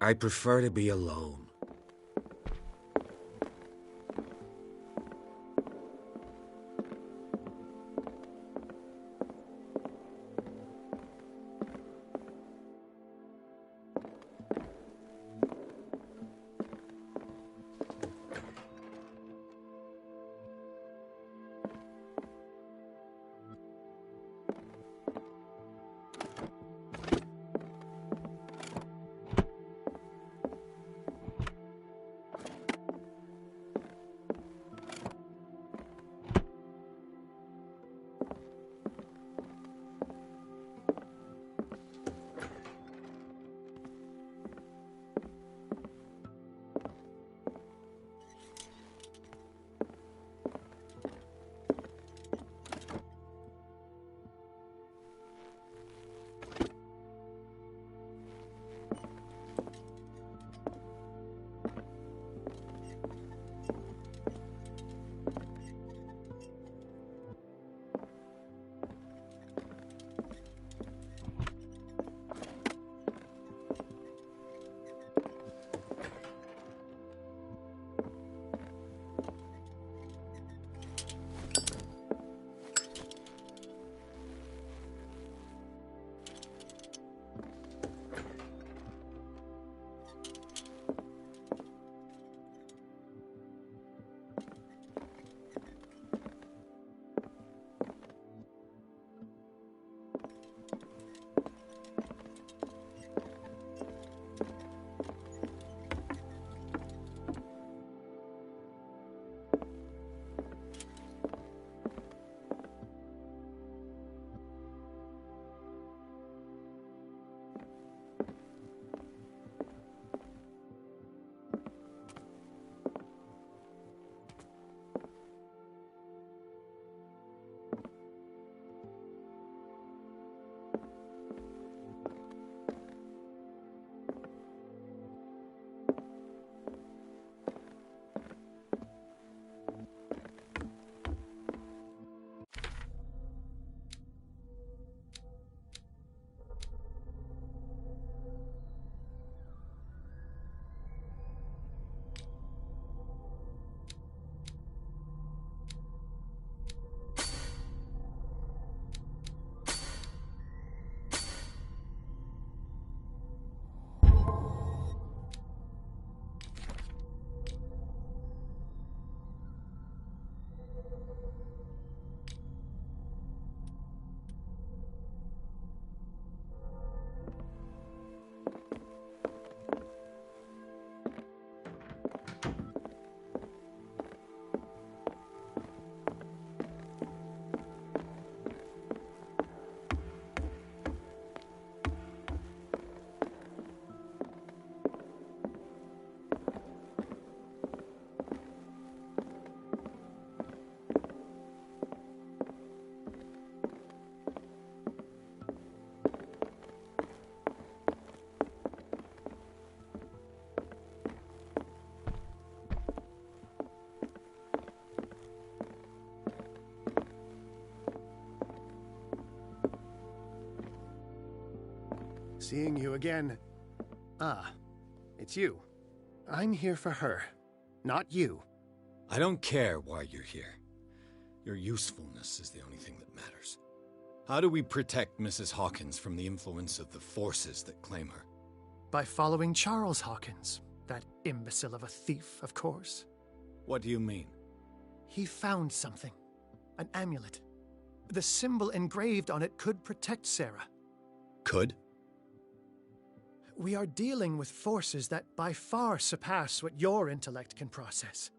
I prefer to be alone. Seeing you again. Ah, it's you. I'm here for her, not you. I don't care why you're here. Your usefulness is the only thing that matters. How do we protect Mrs. Hawkins from the influence of the forces that claim her? By following Charles Hawkins, that imbecile of a thief, of course. What do you mean? He found something. An amulet. The symbol engraved on it could protect Sarah. Could? We are dealing with forces that by far surpass what your intellect can process.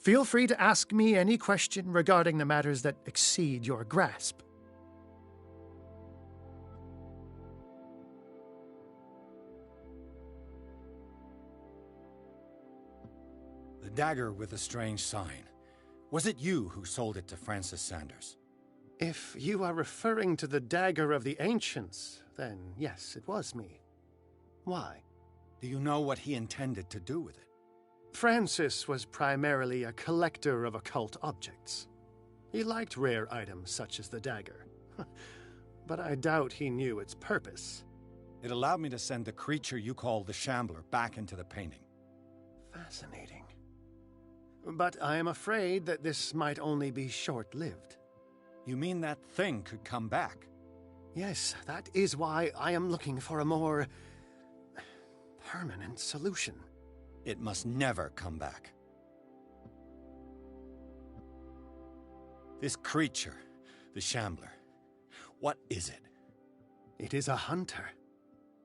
Feel free to ask me any question regarding the matters that exceed your grasp. The dagger with the strange sign. Was it you who sold it to Francis Sanders? If you are referring to the dagger of the ancients, then yes, it was me. Why? Do you know what he intended to do with it? Francis was primarily a collector of occult objects. He liked rare items such as the dagger. But I doubt he knew its purpose. It allowed me to send the creature you call the Shambler back into the painting. Fascinating. But I am afraid that this might only be short-lived. You mean that thing could come back? Yes, that is why I am looking for a more permanent solution. It must never come back. This creature, the Shambler, what is it? It is a hunter.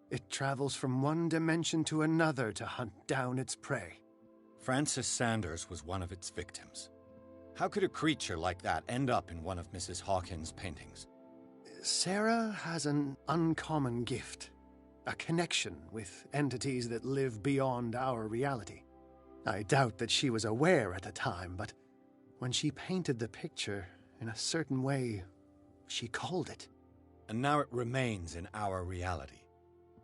It travels from one dimension to another to hunt down its prey. Francis Sanders was one of its victims. How could a creature like that end up in one of Mrs. Hawkins' paintings? Sarah has an uncommon gift. A connection with entities that live beyond our reality. I doubt that she was aware at the time, but when she painted the picture in a certain way, she called it. And now it remains in our reality.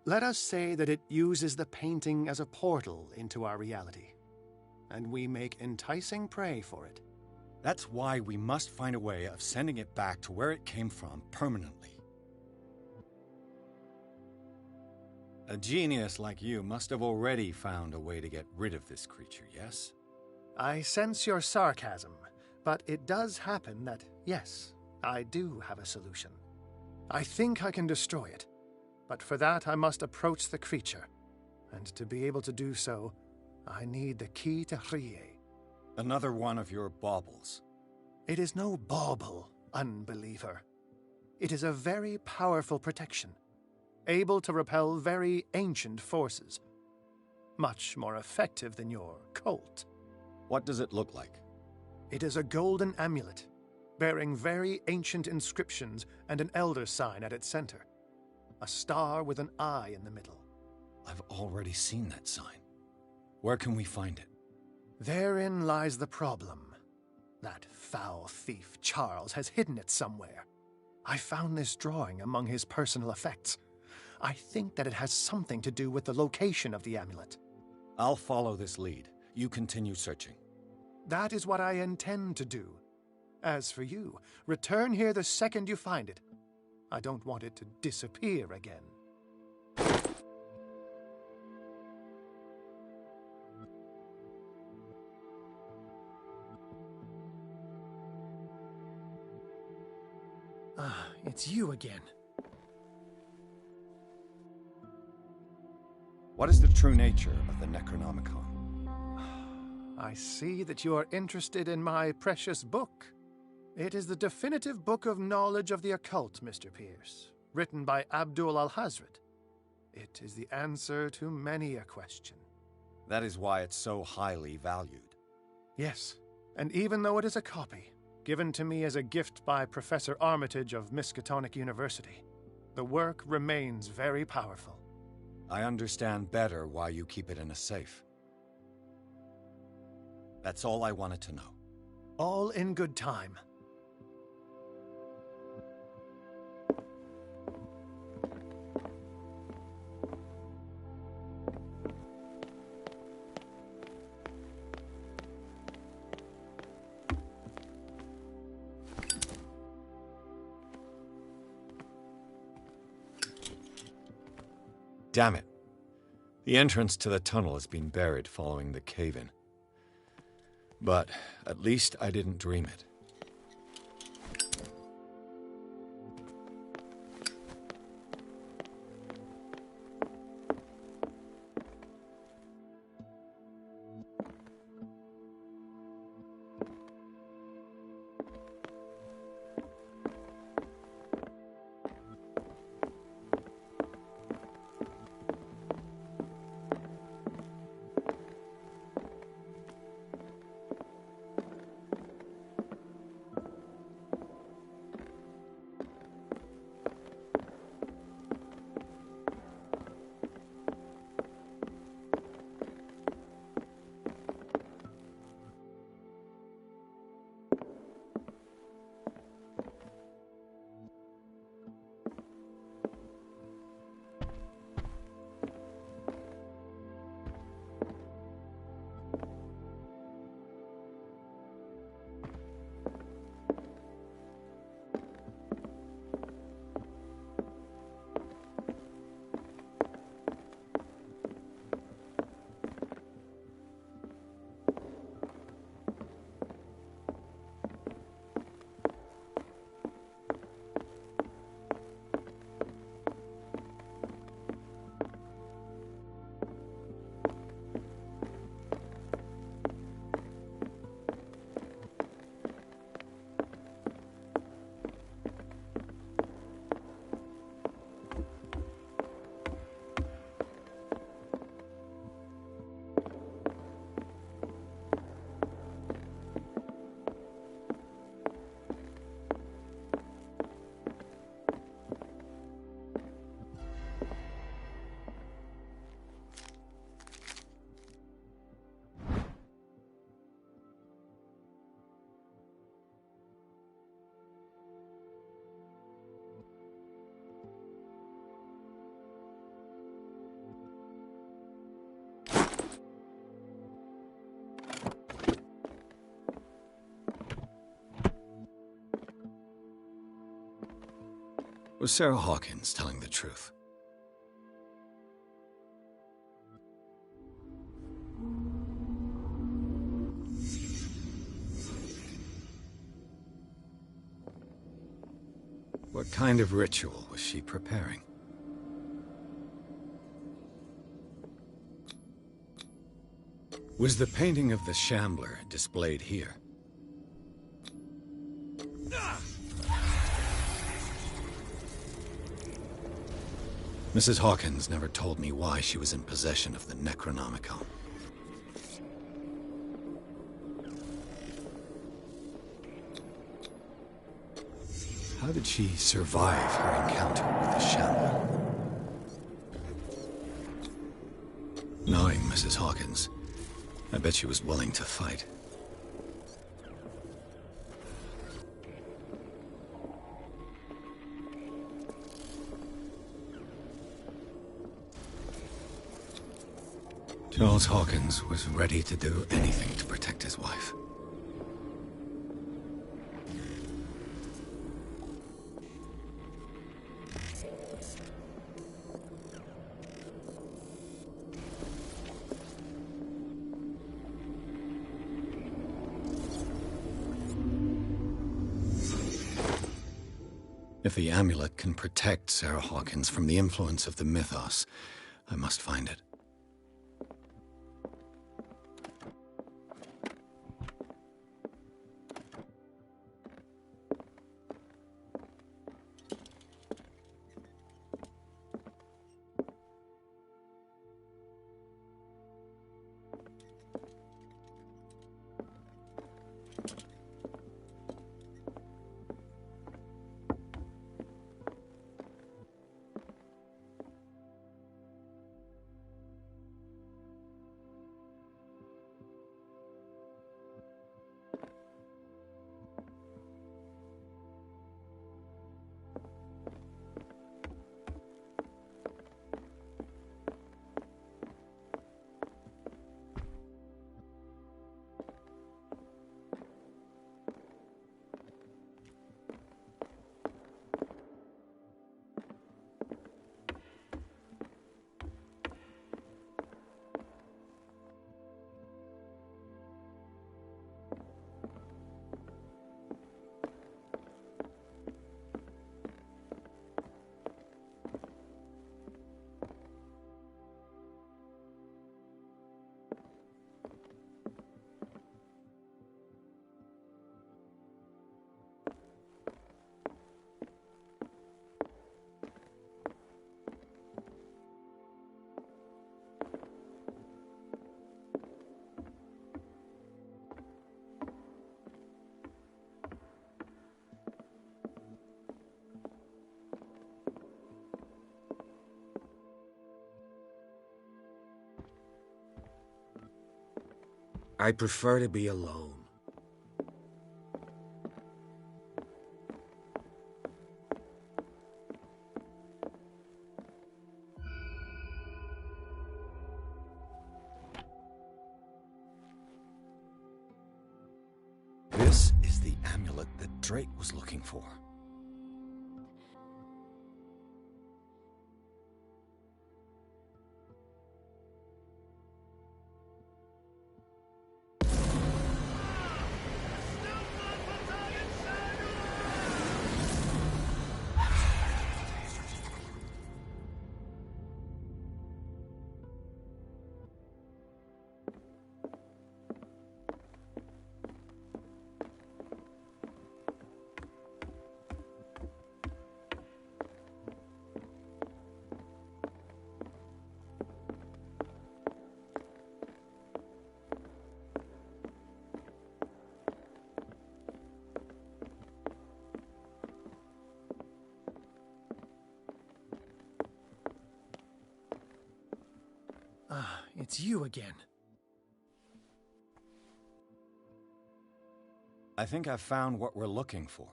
Let us say that it uses the painting as a portal into our reality, and we make enticing prey for it. That's why we must find a way of sending it back to where it came from permanently. A genius like you must have already found a way to get rid of this creature, yes? I sense your sarcasm, but it does happen that, yes, I do have a solution. I think I can destroy it, but for that I must approach the creature, and to be able to do so, I need the key to Rie. Another one of your baubles. It is no bauble, unbeliever. It is a very powerful protection, able to repel very ancient forces. Much more effective than your Colt. What does it look like? It is a golden amulet, bearing very ancient inscriptions and an elder sign at its center. A star with an eye in the middle. I've already seen that sign. Where can we find it? Therein lies the problem. That foul thief, Charles, has hidden it somewhere. I found this drawing among his personal effects. I think that it has something to do with the location of the amulet. I'll follow this lead. You continue searching. That is what I intend to do. As for you, return here the second you find it. I don't want it to disappear again. Ah, it's you again. What is the true nature of the Necronomicon? I see that you are interested in my precious book. It is the definitive book of knowledge of the occult, Mr. Pierce, written by Abdul al-Hazred. It is the answer to many a question. That is why it's so highly valued. Yes, and even though it is a copy, given to me as a gift by Professor Armitage of Miskatonic University, the work remains very powerful. I understand better why you keep it in a safe. That's all I wanted to know. All in good time. Damn it. The entrance to the tunnel has been buried following the cave-in. But at least I didn't dream it. Was Sarah Hawkins telling the truth? What kind of ritual was she preparing? Was the painting of the Shambler displayed here? Mrs. Hawkins never told me why she was in possession of the Necronomicon. How did she survive her encounter with the Shambler? Knowing Mrs. Hawkins, I bet she was willing to fight. Charles Hawkins was ready to do anything to protect his wife. If the amulet can protect Sarah Hawkins from the influence of the mythos, I must find it. I prefer to be alone. This is the amulet that Drake was looking for. Ah, it's you again. I think I've found what we're looking for.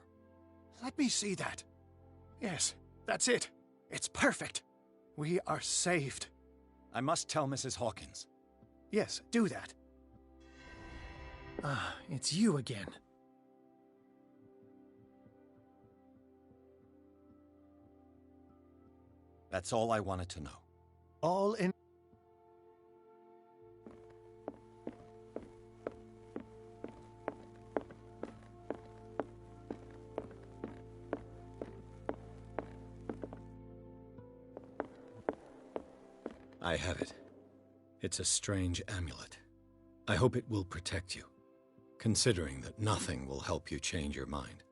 Let me see that. Yes, that's it. It's perfect. We are saved. I must tell Mrs. Hawkins. Yes, do that. Ah, it's you again. That's all I wanted to know. All in. I have it. It's a strange amulet. I hope it will protect you, considering that nothing will help you change your mind.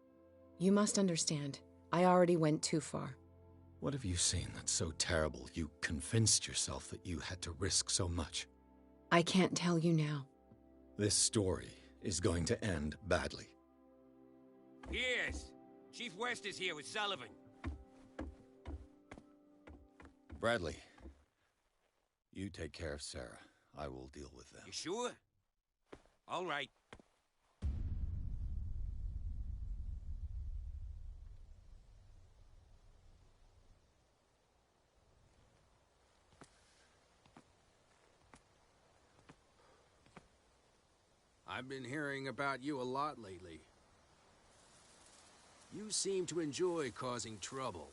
You must understand, I already went too far. What have you seen that's so terrible you convinced yourself that you had to risk so much? I can't tell you now. This story is going to end badly. Yes! Chief West is here with Sullivan. Bradley, you take care of Sarah. I will deal with them. You sure? All right. I've been hearing about you a lot lately. You seem to enjoy causing trouble.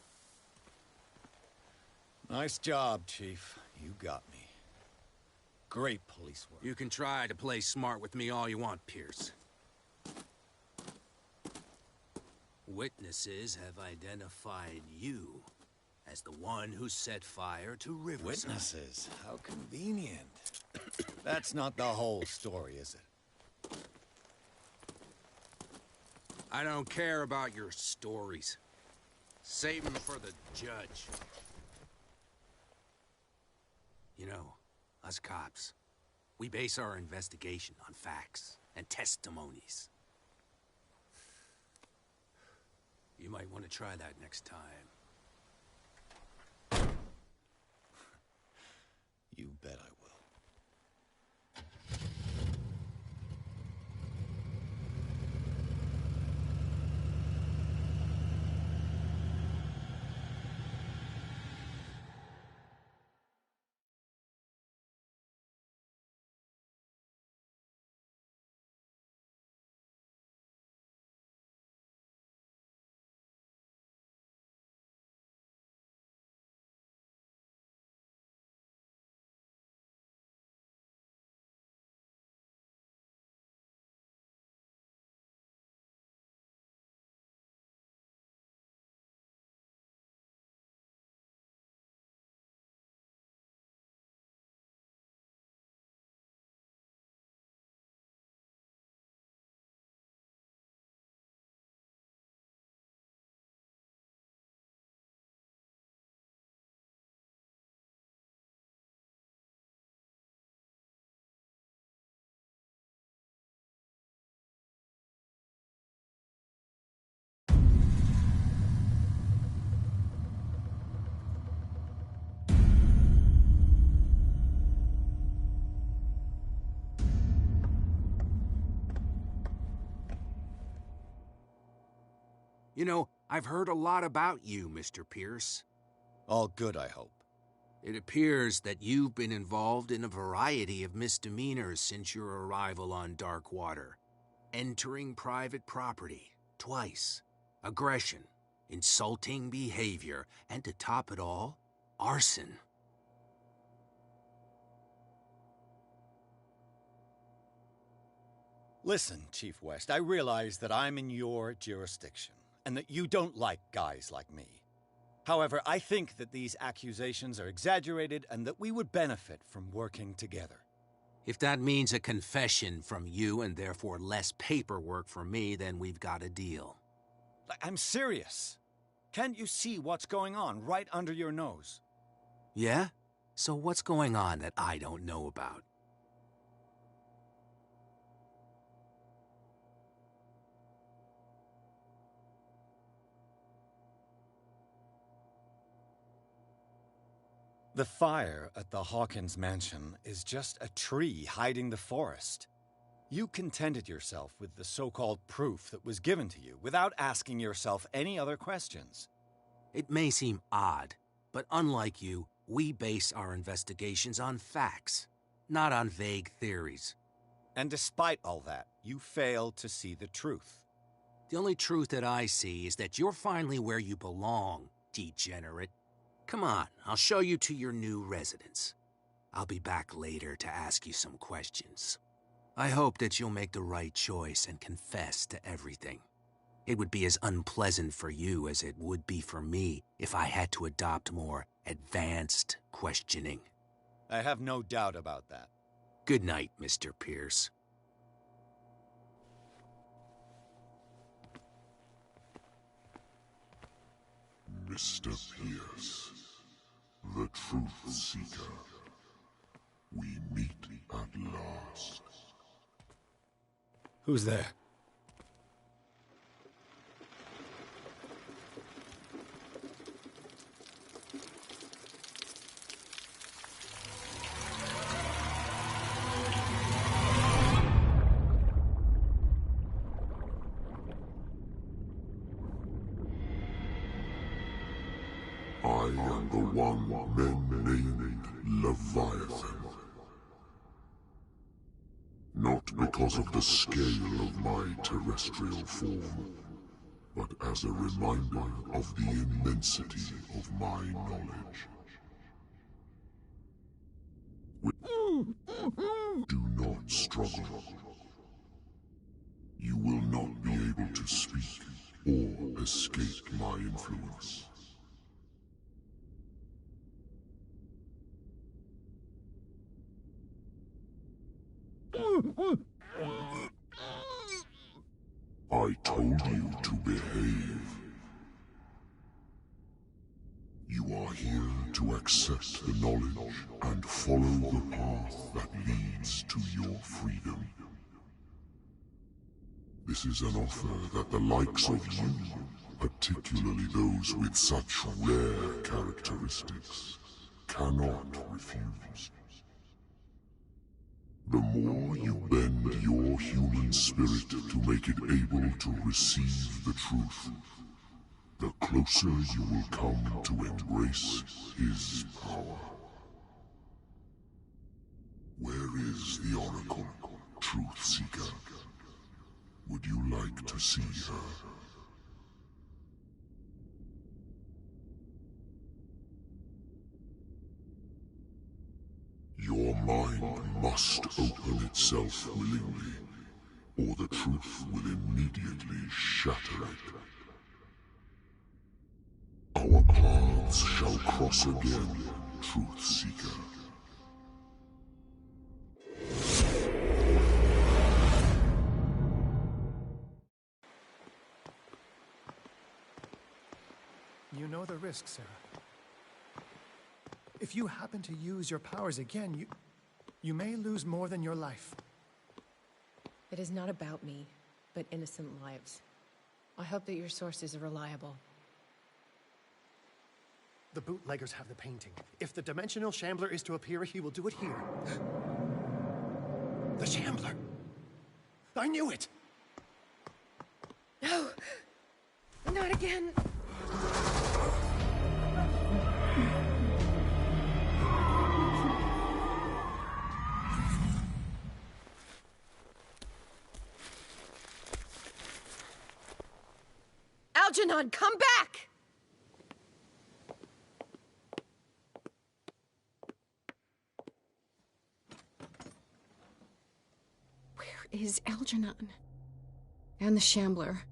Nice job, Chief. You got me. Great police work. You can try to play smart with me all you want, Pierce. Witnesses have identified you as the one who set fire to Riverside. Witnesses? How convenient. That's not the whole story, is it? I don't care about your stories. Save them for the judge. You know, us cops, we base our investigation on facts and testimonies. You might want to try that next time. You bet I will. You know, I've heard a lot about you, Mr. Pierce. All good, I hope. It appears that you've been involved in a variety of misdemeanors since your arrival on Darkwater. Entering private property, twice. Aggression, insulting behavior, and to top it all, arson. Listen, Chief West, I realize that I'm in your jurisdiction, and that you don't like guys like me. However, I think that these accusations are exaggerated and that we would benefit from working together. If that means a confession from you and therefore less paperwork for me, then we've got a deal. I'm serious. Can't you see what's going on right under your nose? Yeah? So what's going on that I don't know about? The fire at the Hawkins mansion is just a tree hiding the forest. You contented yourself with the so-called proof that was given to you without asking yourself any other questions. It may seem odd, but unlike you, we base our investigations on facts, not on vague theories. And despite all that, you failed to see the truth. The only truth that I see is that you're finally where you belong, degenerate. Come on, I'll show you to your new residence. I'll be back later to ask you some questions. I hope that you'll make the right choice and confess to everything. It would be as unpleasant for you as it would be for me if I had to adopt more advanced questioning. I have no doubt about that. Good night, Mr. Pierce. Mr. Pierce, the Truth Seeker. We meet at last. Who's there? I am the one men named Leviathan. Not because of the scale of my terrestrial form, but as a reminder of the immensity of my knowledge. Do not struggle. You will not be able to speak or escape my influence. I told you to behave. You are here to accept the knowledge and follow the path that leads to your freedom. This is an offer that the likes of you, particularly those with such rare characteristics, cannot refuse. The more you bend your human spirit to make it able to receive the truth, the closer you will come to embrace his power. Where is the Oracle, Truth Seeker? Would you like to see her? Your mind must open itself willingly, or the truth will immediately shatter it. Our paths shall cross again, Truth Seeker. You know the risk, Sarah. If you happen to use your powers again, you may lose more than your life. It is not about me, but innocent lives. I hope that your sources are reliable. The bootleggers have the painting. If the Dimensional Shambler is to appear, he will do it here. The Shambler! I knew it! No! Not again! Algernon, come back! Where is Algernon? And the Shambler?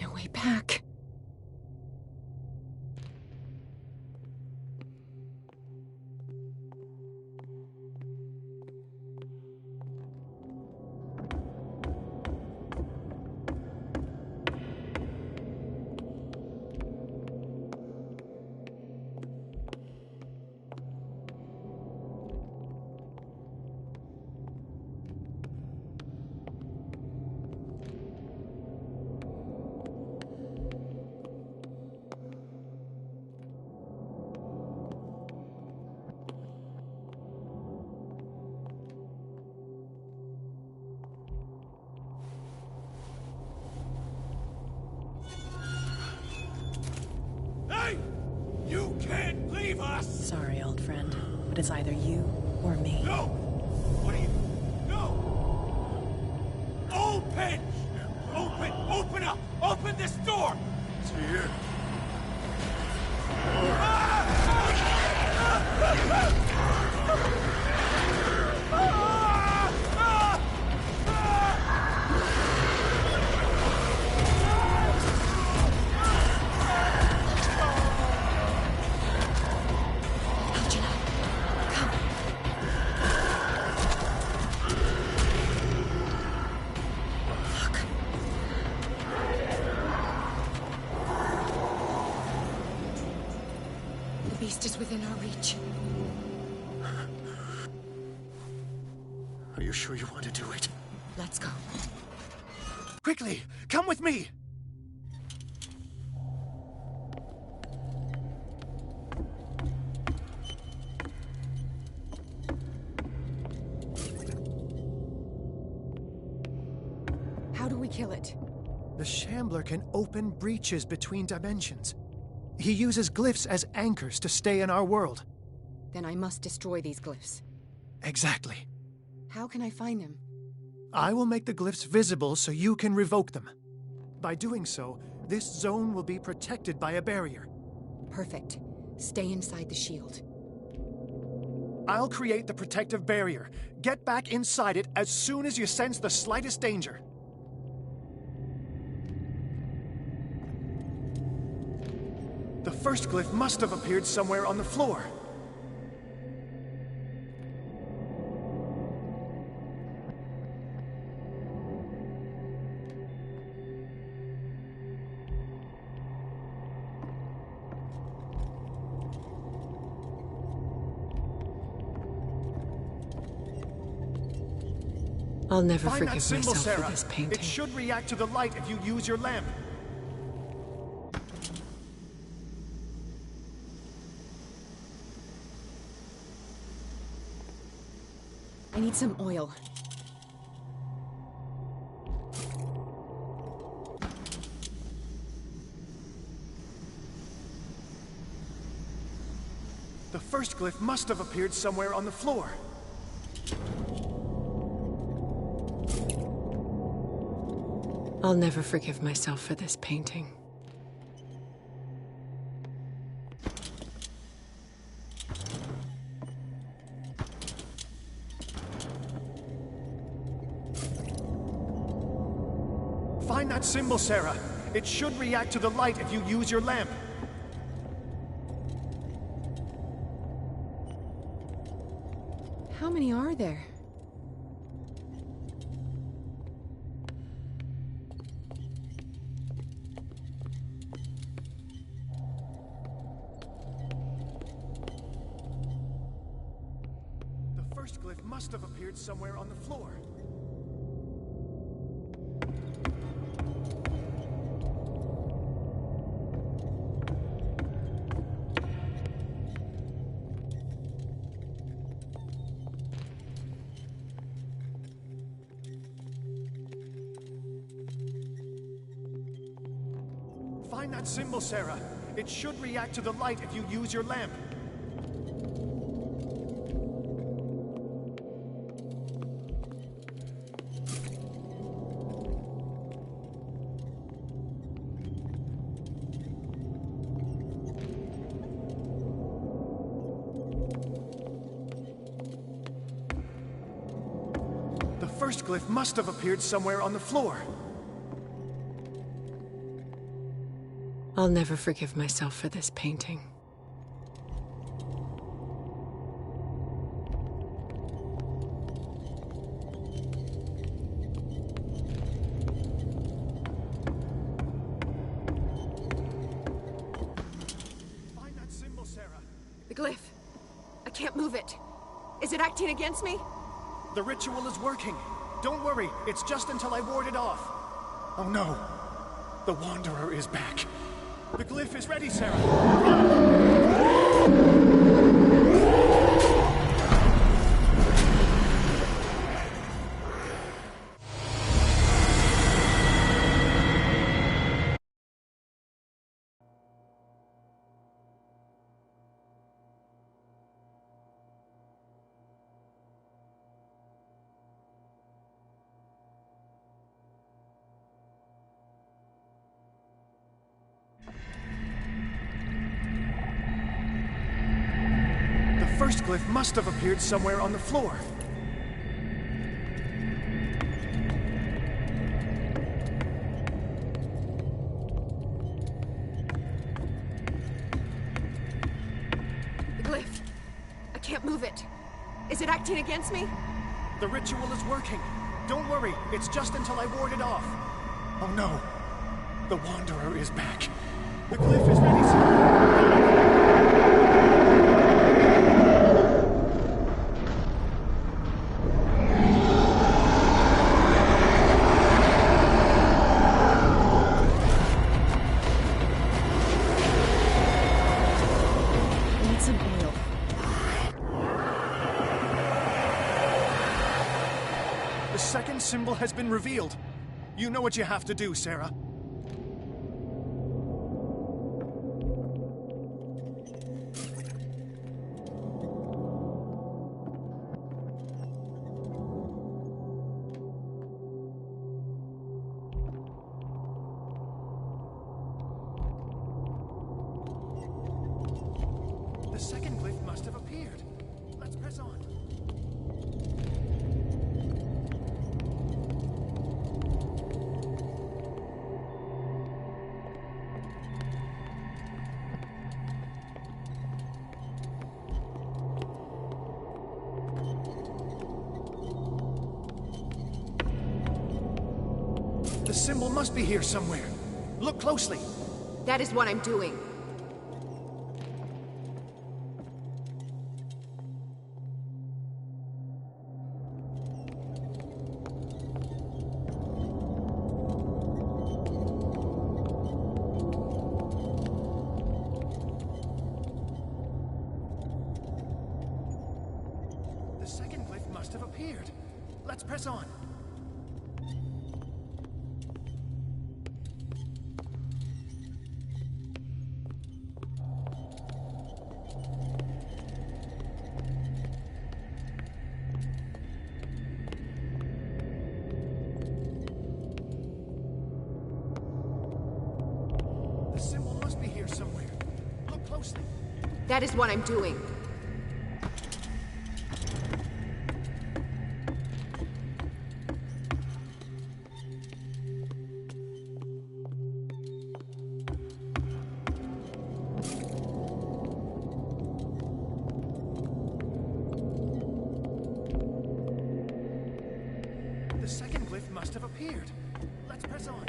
No way back. Hey! You can't leave us! Sorry, old friend, but it's either you Or me. No! What are you... No! Open! Open! Open up! Open this door! It's here. The beast is within our reach. Are you sure you want to do it? Let's go. Quickly, come with me! How do we kill it? The Shambler can open breaches between dimensions. He uses glyphs as anchors to stay in our world. Then I must destroy these glyphs. Exactly. How can I find them? I will make the glyphs visible so you can revoke them. By doing so, this zone will be protected by a barrier. Perfect. Stay inside the shield. I'll create the protective barrier. Get back inside it as soon as you sense the slightest danger. The first glyph must have appeared somewhere on the floor. I'll never Find that forgive symbol, myself Sarah. for this painting. It should react to the light if you use your lamp. I need some oil. The first glyph must have appeared somewhere on the floor. I'll never forgive myself for this painting. Find that symbol, Sarah. It should react to the light if you use your lamp. How many are there? The first glyph must have appeared somewhere on the floor. Find that symbol, Sarah. It should react to the light if you use your lamp. The first glyph must have appeared somewhere on the floor. I'll never forgive myself for this painting. Find that symbol, Sarah. The glyph. I can't move it. Is it acting against me? The ritual is working. Don't worry, it's just until I ward it off. Oh no. The Wanderer is back. The glyph is ready, Sarah. first glyph must have appeared somewhere on the floor. The glyph. I can't move it. Is it acting against me? The ritual is working. Don't worry, it's just until I ward it off. Oh no. The Wanderer is back. The glyph is ready, sir. I need some oil. The second symbol has been revealed. You know what you have to do, Sarah. The second glyph must have appeared. Let's press on. The symbol must be here somewhere. Look closely. That is what I'm doing. The second glyph must have appeared. Let's press on. The symbol must be here somewhere. Look closely. That is what I'm doing. The second glyph must have appeared. Let's press on.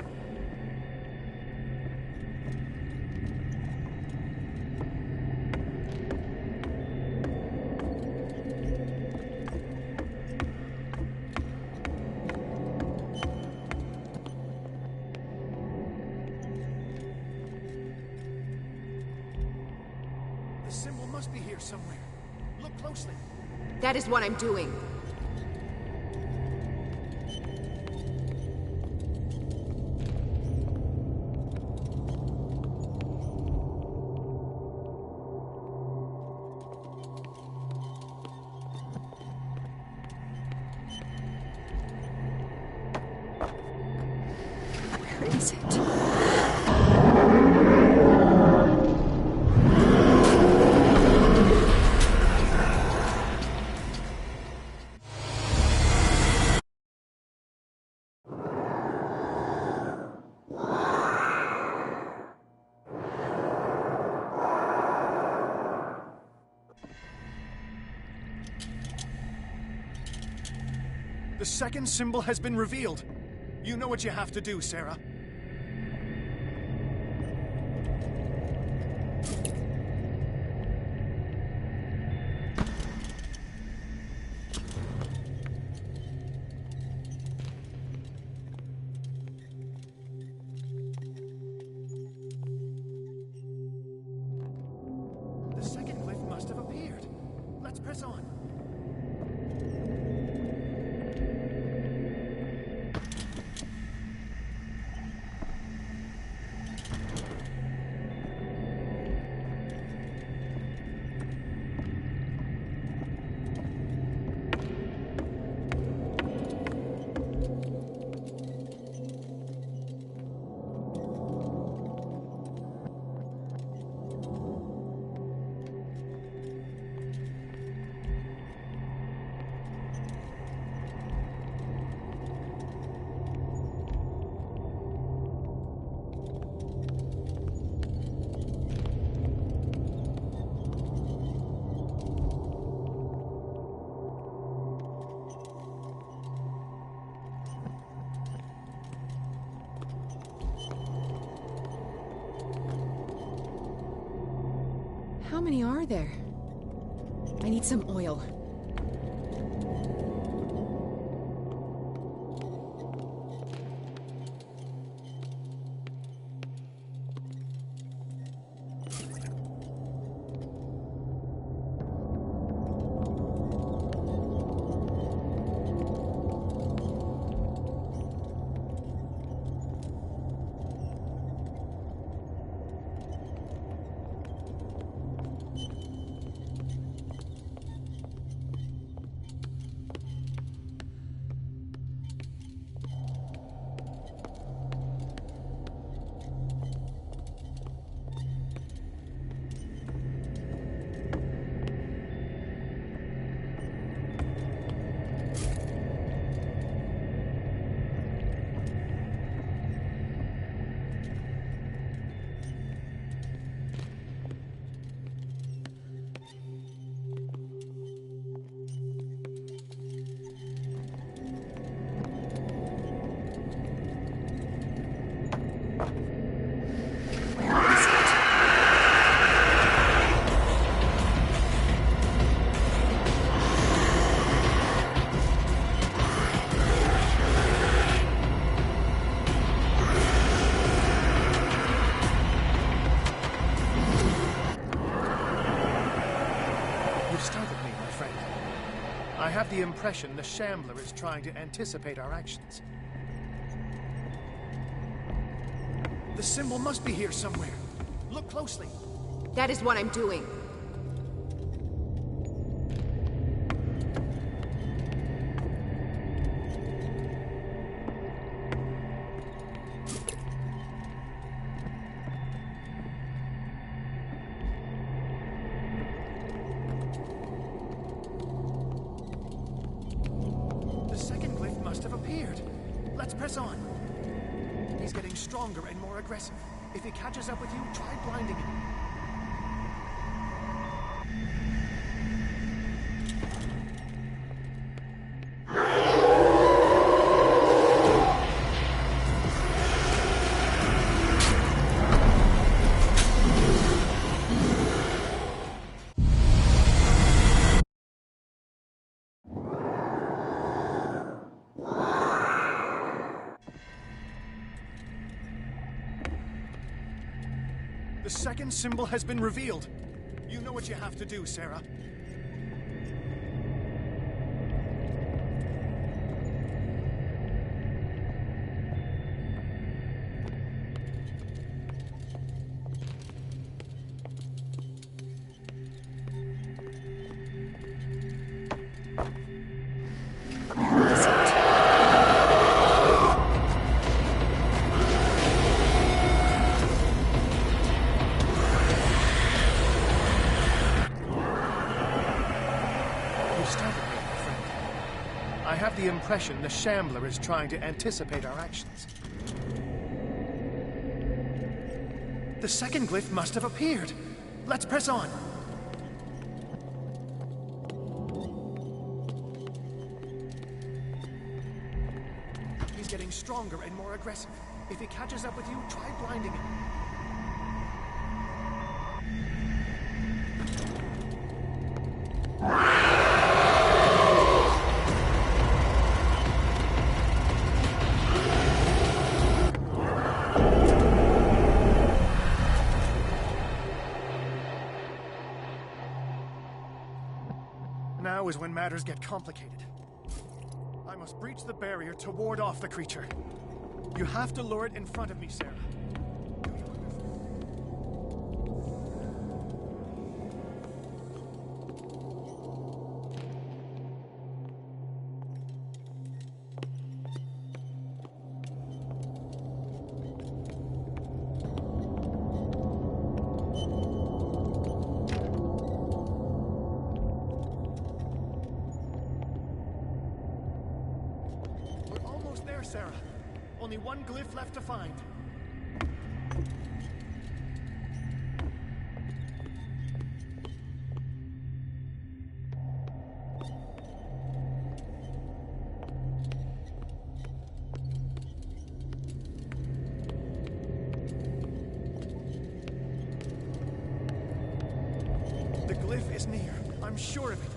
The symbol must be here somewhere. Look closely. That is what I'm doing. Where is it? The second symbol has been revealed. You know what you have to do, Sarah. The second glyph must have appeared. Let's press on. How many are there? I need some oil. I have the impression the Shambler is trying to anticipate our actions. The symbol must be here somewhere. Look closely. That is what I'm doing. The second glyph must have appeared. Let's press on. He's getting stronger and more aggressive. If he catches up with you, try blinding him. The second symbol has been revealed. You know what you have to do, Sarah. I have the impression the Shambler is trying to anticipate our actions. The second glyph must have appeared. Let's press on. He's getting stronger and more aggressive. If he catches up with you, try blinding him. Now is when matters get complicated. I must breach the barrier to ward off the creature. You have to lure it in front of me, Sarah. Sarah. Only one glyph left to find. is near. I'm sure of it.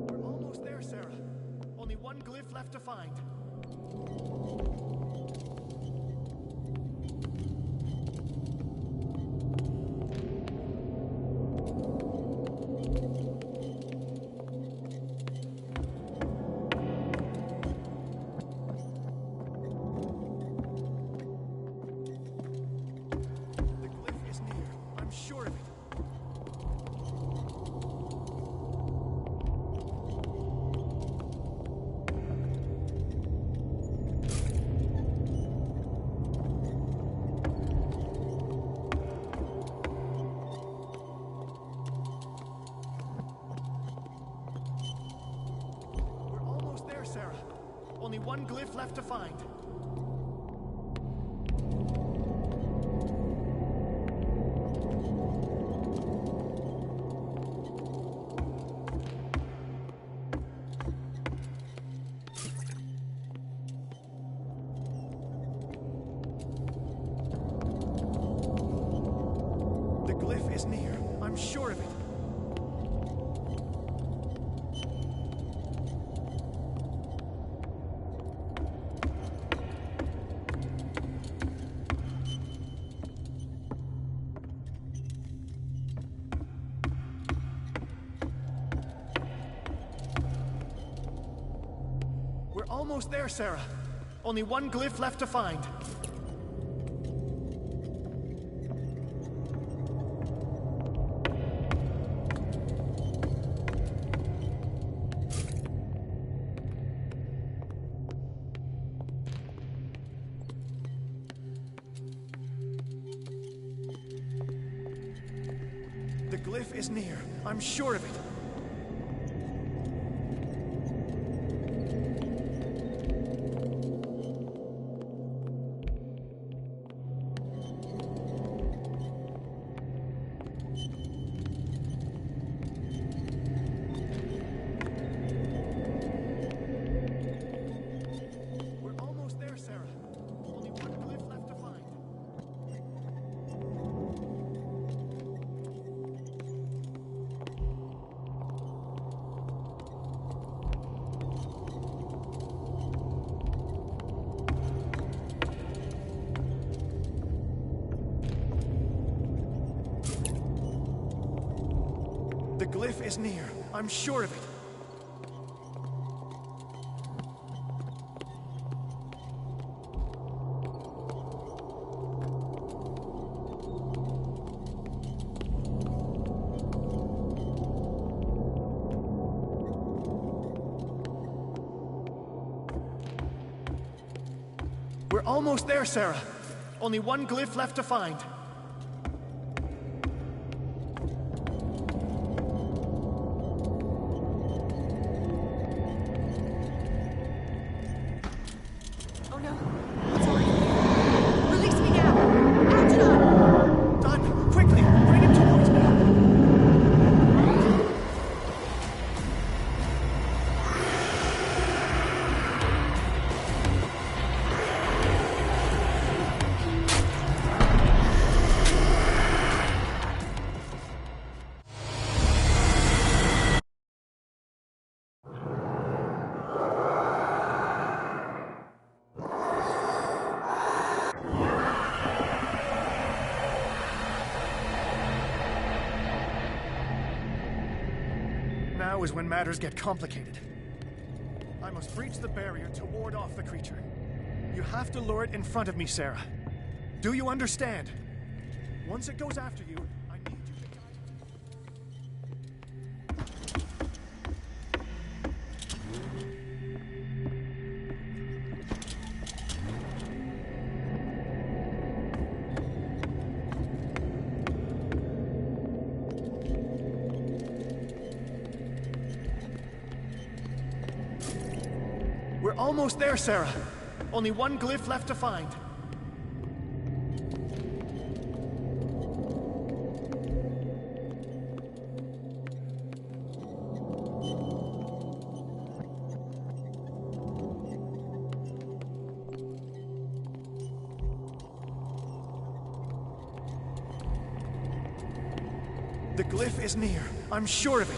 We're almost there, Sarah. Only one glyph left to find. Sarah. Only one glyph left to find. The glyph is near. I'm sure of it. We're almost there, Sarah. Only one glyph left to find. The glyph is near. I'm sure of it. The glyph is near. I'm sure of it. We're almost there, Sarah. Only one glyph left to find. Now is when matters get complicated. I must breach the barrier to ward off the creature. You have to lure it in front of me, Sarah. Do you understand? Once it goes after you, I need you to guide We're almost there, Sarah. Only one glyph left to find. The glyph is near. I'm sure of it.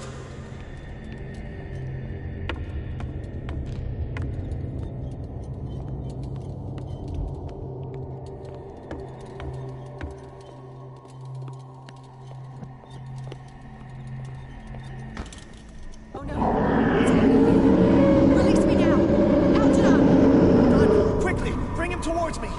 Oh no! Release me now! Algernon! Done! Quickly! Bring him towards me!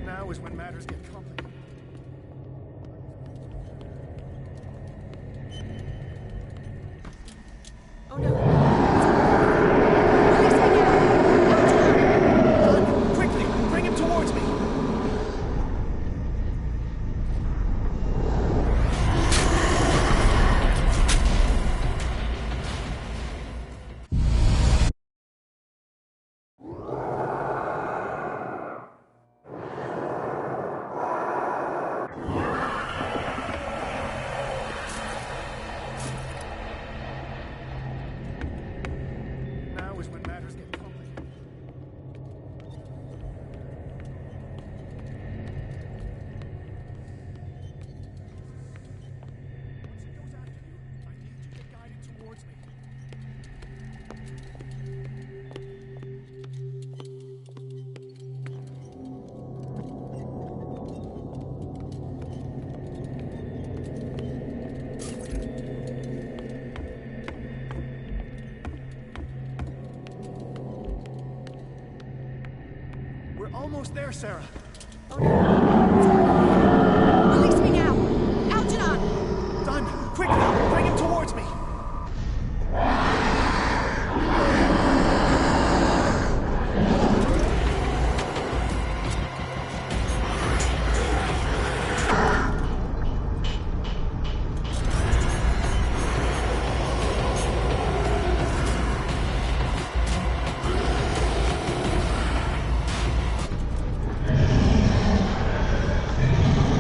Now is when matters get complicated. Oh no! Release me now! Algernon! Done! Quickly! Bring him towards me! Now is when matters get complicated. Once it goes after you, I need you to guide it towards me. We're almost there, Sarah. Oh no! Release me now! Algernon! Done! Quickly! Bring him towards me!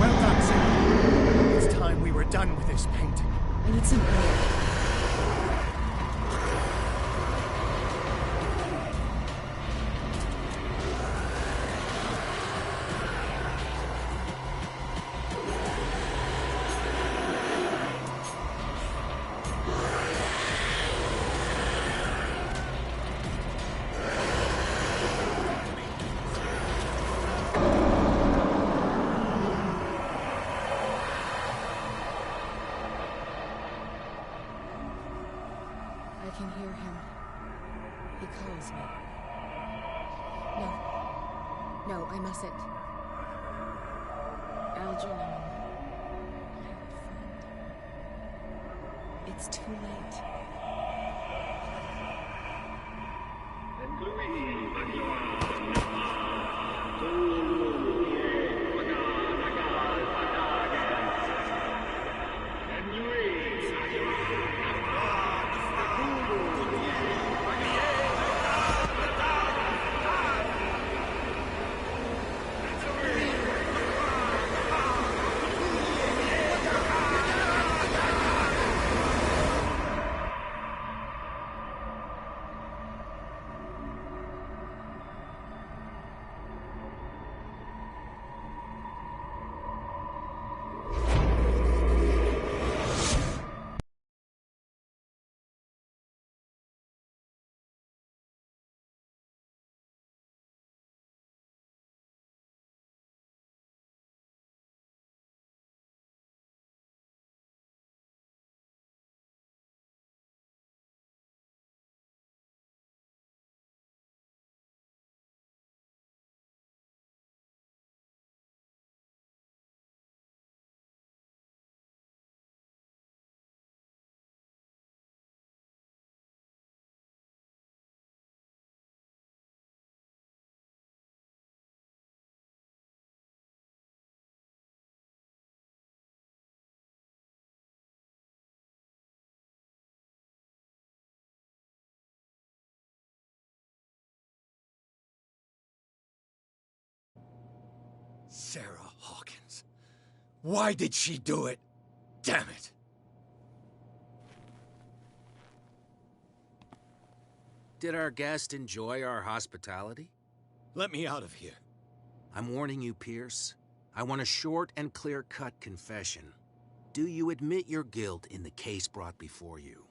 Well done, Sarah. It's time we were done with this painting. I need some air. I can hear him. He calls me. No. No, I mustn't. Algernon. My old friend. It's too late. Sarah Hawkins. Why did she do it? Damn it! Did our guest enjoy our hospitality? Let me out of here. I'm warning you, Pierce. I want a short and clear-cut confession. Do you admit your guilt in the case brought before you?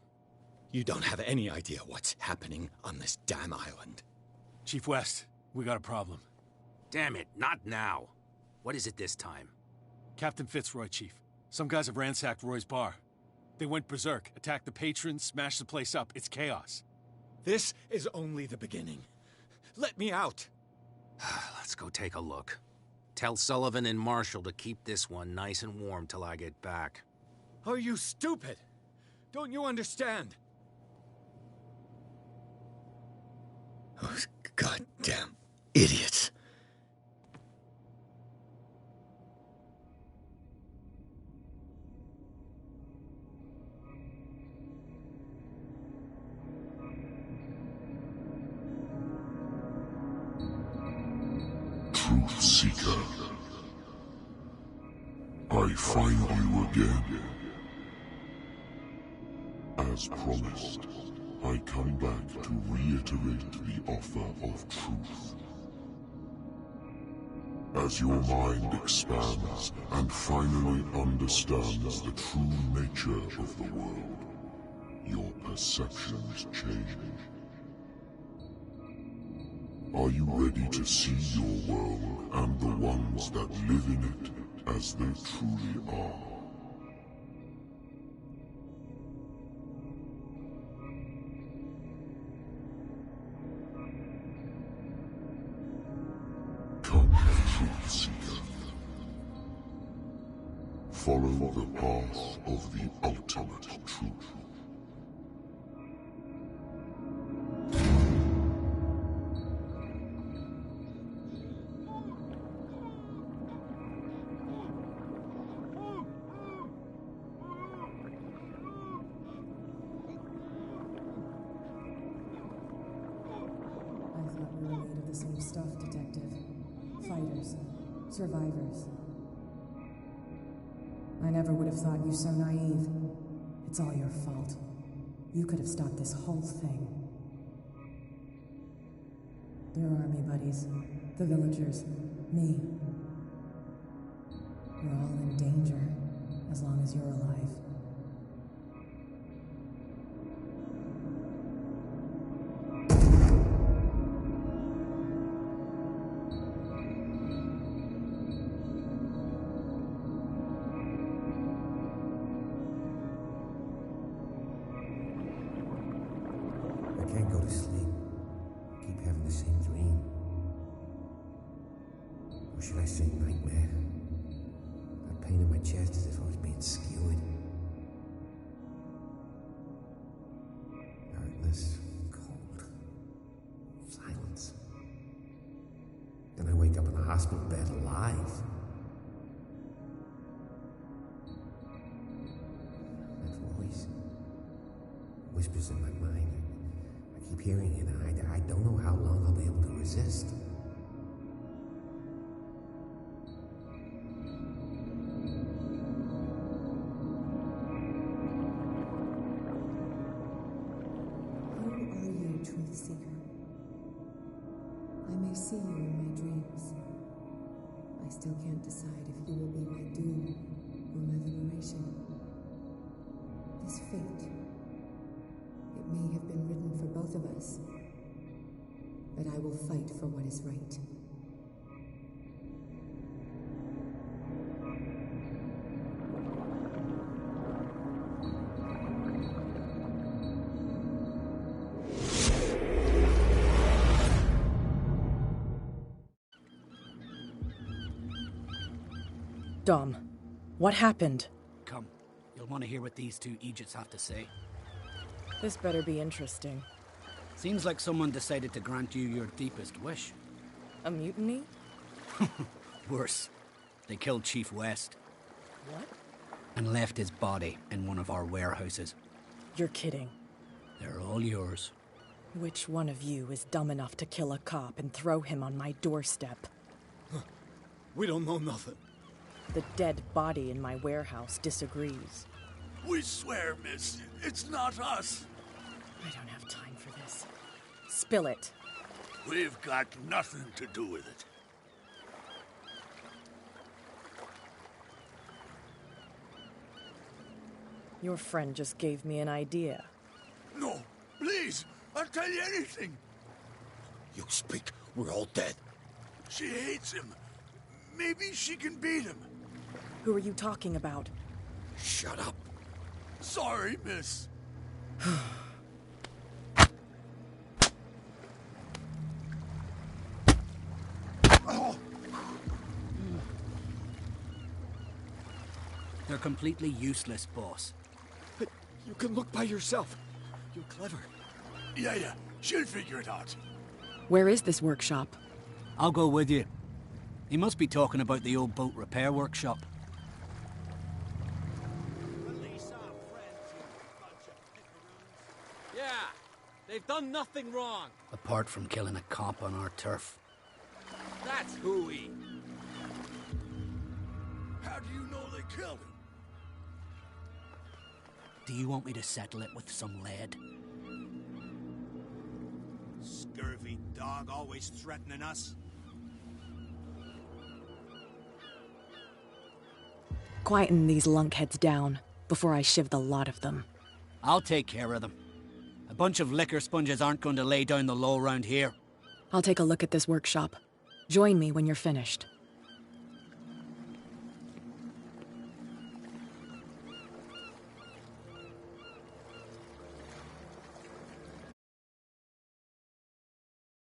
You don't have any idea what's happening on this damn island. Chief West, we got a problem. Damn it, not now. What is it this time? Captain Fitzroy, Chief. Some guys have ransacked Roy's bar. They went berserk, attacked the patrons, smashed the place up. It's chaos. This is only the beginning. Let me out. Let's go take a look. Tell Sullivan and Marshall to keep this one nice and warm till I get back. Are you stupid? Don't you understand? Those goddamn idiots. Truth Seeker, I find you again. As promised, I come back to reiterate the offer of truth. As your mind expands and finally understands the true nature of the world, your perceptions change. Are you ready to see your world and the ones that live in it as they truly are? Come, Truth Seeker. Follow the path of the ultimate truth. Survivors. I never would have thought you so naive. It's all your fault. You could have stopped this whole thing. Your army buddies, the villagers, me. We're all in danger, as long as you're alive. Hospital bed alive. That voice whispers in my mind. I keep hearing it, and I don't know how long I'll be able to resist. Who are you, Truth Seeker? I may see you in my dreams. I still can't decide if you will be my doom or my liberation. This fate, it may have been written for both of us, but I will fight for what is right. Dom, what happened? Come, you'll want to hear what these two Egypts have to say. This better be interesting. Seems like someone decided to grant you your deepest wish. A mutiny? Worse. They killed Chief West. What? And left his body in one of our warehouses. You're kidding. They're all yours. Which one of you is dumb enough to kill a cop and throw him on my doorstep? We don't know nothing. The dead body in my warehouse disagrees. We swear, miss, it's not us. I don't have time for this. Spill it. We've got nothing to do with it. Your friend just gave me an idea. No, please, I'll tell you anything. You speak, we're all dead. She hates him. Maybe she can beat him. Who are you talking about? Shut up. Sorry, miss. Oh. They're completely useless, boss. But you can look by yourself. You're clever. Yeah, she'll figure it out. Where is this workshop? I'll go with you. He must be talking about the old boat repair workshop. Yeah, they've done nothing wrong. Apart from killing a cop on our turf. That's hooey. How do you know they killed him? Do you want me to settle it with some lead? Scurvy dog, always threatening us. Quieten these lunkheads down before I shiv the lot of them. I'll take care of them. A bunch of liquor sponges aren't going to lay down the law round here. I'll take a look at this workshop. Join me when you're finished.